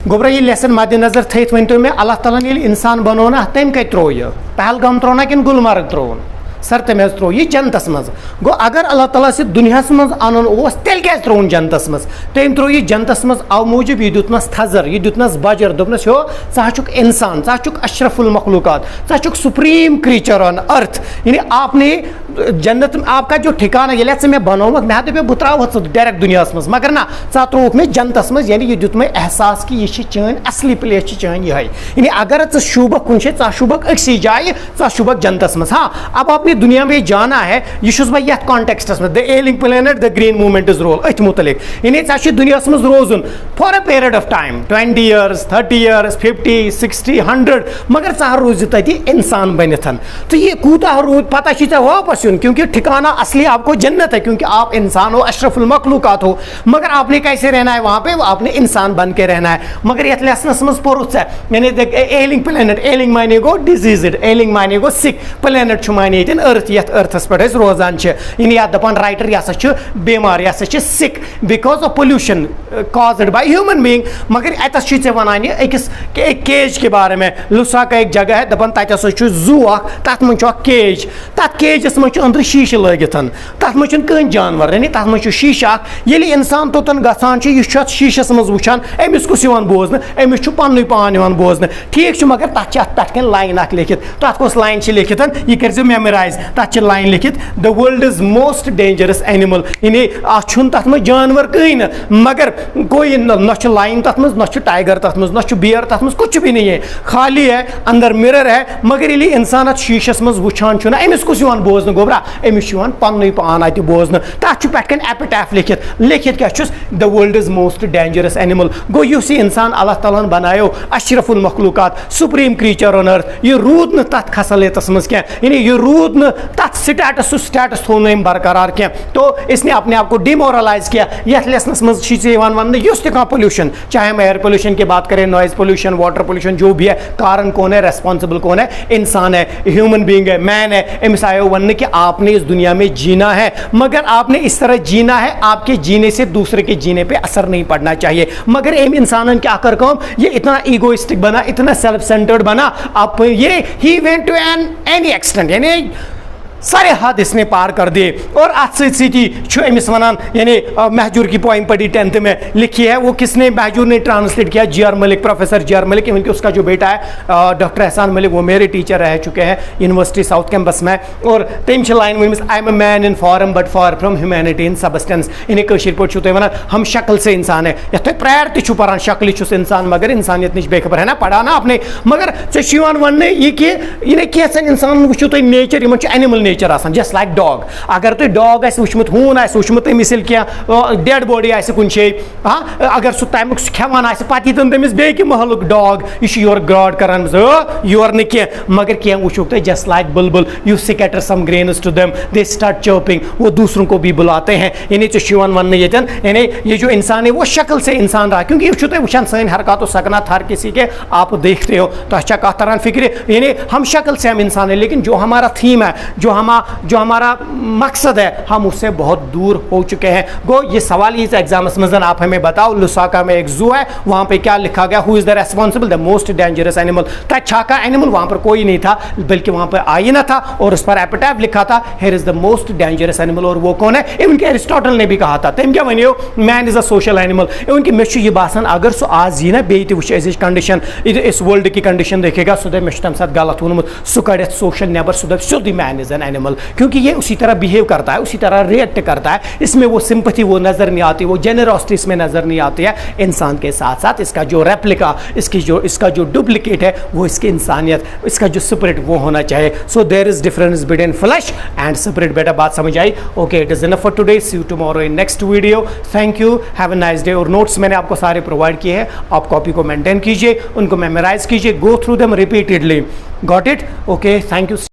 गोबरा ये लेसन मद नजर थत वन तो मे अल्लाह ताला ने इंसान बनो ना तम कत त्रो यह पहलगाम त्रो ना किन गुलमर्ग त्रोन सर तम त्रो यह जनतस मज गो अगर अल्लाह ताला से दुनिया मज अन तेल क्या त्रोन जनतस मज तम त्रो यह जनतस मज अव मूजूब यह दुतनस थजर यह दुतनस बजर दोपनस हो च इंसान च अशरफुल मखलूकात च सुप्रीम क्रीचर ऑन अर्थ यानी आपने जन्नत आपका जो ठिकाना ये से मैं बनोवक मैं दपे बह त्रा डायरेक्ट दुनिया मज मगर ना त्रोक मे जनतस मज यानी यह दुत मे एहसास कि यह चान असली प्लेस चान यह यानी अगर शुबक कुन शुबक अक्सी जाए शुबक जनतस मज हाँ अब आपने दुनिया में जाना है यह बह ये कॉन्टेक्सटस में the ailing planet the green movement is role अथ मुतलिक यानी दुनिया मज रोजन for a period of time 20 years 30 years 50 60 100 मगर रोज तथि इंसान बनिथ तो ये कूता रोज पता वापस यून क्योंकि ठिकाना असली आपको जन्नत है क्योंकि आप इंसान हो अशरफुल मखलूकात हो मगर आपने कैसे रहना है वहाँ पे आपने इंसान बन के रहना है मगर ये लेसनस मज पोरुत यानी एलिंग प्लेनेट एलिंग माने गो डिजीज एलिंग माने गो सिक प्लेनेट माने अर्थ ये अर्थस पे रोजान यानी या दपान राइटर यह बेमार यह sick because of pollution caused by human being मगर अतस वन अकिस केज के बारे में लुसा का एक जगह है दपान तत जू तथ मज केज तथ केजस मज अंदर शीश लगित तथ मज कहीं जानवर यानी तथ मज शीश ये इंसान तोतन गसान यह शीशस मज वुचान अमिस कुछ बोजन अमिस पन्न पान बोजन ठीक मगर तथ लाइन लिखित तथ कस लाइन लिखित यह कर मेमोराइज तथ लाइन लिखित the world is most dangerous animal यानी तथ मज जानवर कहीं मगर कोई न लाइन तथ मज न टाइगर तथ मज न बियर तथ मज कुछ भी नहीं है खाली है अंदर मिरर है मगर ये इंसान शीशस मज वुचान अमिस कुछ बोजन गोबरा अमिस पन्न पान अत बोजन तथ पे एपिटैफ लिखित क्या the world is most dangerous animal गो इस इंसान अल्लाह ताला बनायो अशरफुल मखलूकात सुप्रीम क्रीचर ऑन अर्थ यह रूद न तथ खसलियतस मज क्या यानी यह रूद न तथ स्टेटस थो न बरकरार क्या तो इसने अपने आप को डिमोरलाइज किया यथ लेसनस मज वन युस तह पोल्यूशन चाहे हम एयर पोल्यूशन की बात करें नॉइज पोल्यूशन वाटर पोल्यूशन जो भी है कारण कौन है रेस्पॉन्सिबल कौन है इंसान है ह्यूमन बीइंग है मैन है अमिस आयो वन कि आपने इस दुनिया में जीना है मगर आपने इस तरह जीना है आपके जीने से दूसरे के जीने पे असर नहीं पड़ना चाहिए मगर एम इंसान क्या कर कौम ये इतना ईगोइस्टिक बना इतना सेल्फ सेंटर्ड बना आप ये ही वेंट टू एनी एक्सटेंट यानी सारे हद इसने पार कर दिए और अत अमिस वनान यानी महजूर की पोइम पढ़ी 10th में लिखी है वो किसने महजूर ने ट्रांसलेट किया G.R.. Malik professor G.R.. Malik इनके उसका जो बेटा है डॉक्टर एहसान मलिक वो मेरे टीचर रह चुके हैं यूनिवर्सिटी साउथ कैंपस में और तम line one I am a man in form but for from humanity in substance इन्हें कशीर पे वन हम शक्ल से इंसान है यथ तुम प्रायर पान शक्ल इंसान मगर इंसानियत नश बेखबर है ना पढ़ा ना आपने मगर वन ये कि कैसा इंसान वो तुम nature in animal nature just like dog अगर तुम डॉग वुचमुत हून वुचमुत मिसल क्या डेड बॉडी कुन हाँ अगर सह तमुक खेवान पे तमिस बे महलुक डॉग यह योर ग्रॉड करान योर न मगर क्या वुचुक तुम जस्ट लाइक बुलबुल you scatter some grains to them they start chirping वो दूसरों को भी बुलाते हैं यानी वन यानी ये जो इंसान है वो शक्ल से इंसान रहा क्योंकि तुम वुचान सन हरकत सकना हर किसी के आप देखते हो तो कह तरह फिक्र यानी हम शक्ल से हम इंसान है लेकिन जो हमारा थीम है जो हमारा मकसद है हम उससे बहुत दूर हो चुके हैं गो ये सवाल इस एग्जाम्स में आप हमें बताओ लुसाका में एक जू है वहाँ पे क्या लिखा गया who is the responsible the most dangerous animal छाका एनिमल वहाँ पर कोई नहीं था बल्कि वहाँ पर आईना था और उस पर एपिटैफ लिखा था here is the most dangerous animal और वो कौन है इनके एरिस्टोटल ने भी कहा था तम क्या वनो man is a social animal इनकी मे यह बासान अगर सह आज यी ना बे कंडीशन इस वर्ल्ड की कंडीशन देखेगा सह दे तम साथ गलत वोनमुत सह कड़ सोशल नेबर सह दो मैन इज एन एनिमल क्योंकि ये उसी तरह बिहेव करता है उसी तरह रिएक्ट करता है इसमें वो सिंपैथी वो नज़र नहीं आती वो जेनरोसिटी इसमें नज़र नहीं आती है इंसान के साथ साथ इसका जो रेप्लिका इसका जो डुप्लीकेट है वो इसकी इंसानियत इसका जो स्पिरिट वो होना चाहिए so there is difference between flash and spirit बेटा बात समझ आई okay it is enough for today see you tomorrow in next video thank you have a nice day और नोट्स मैंने आपको सारे प्रोवाइड किए हैं आप कॉपी को मेंटेन कीजिए उनको मेमोराइज कीजिए go through them repeatedly got it okay thank you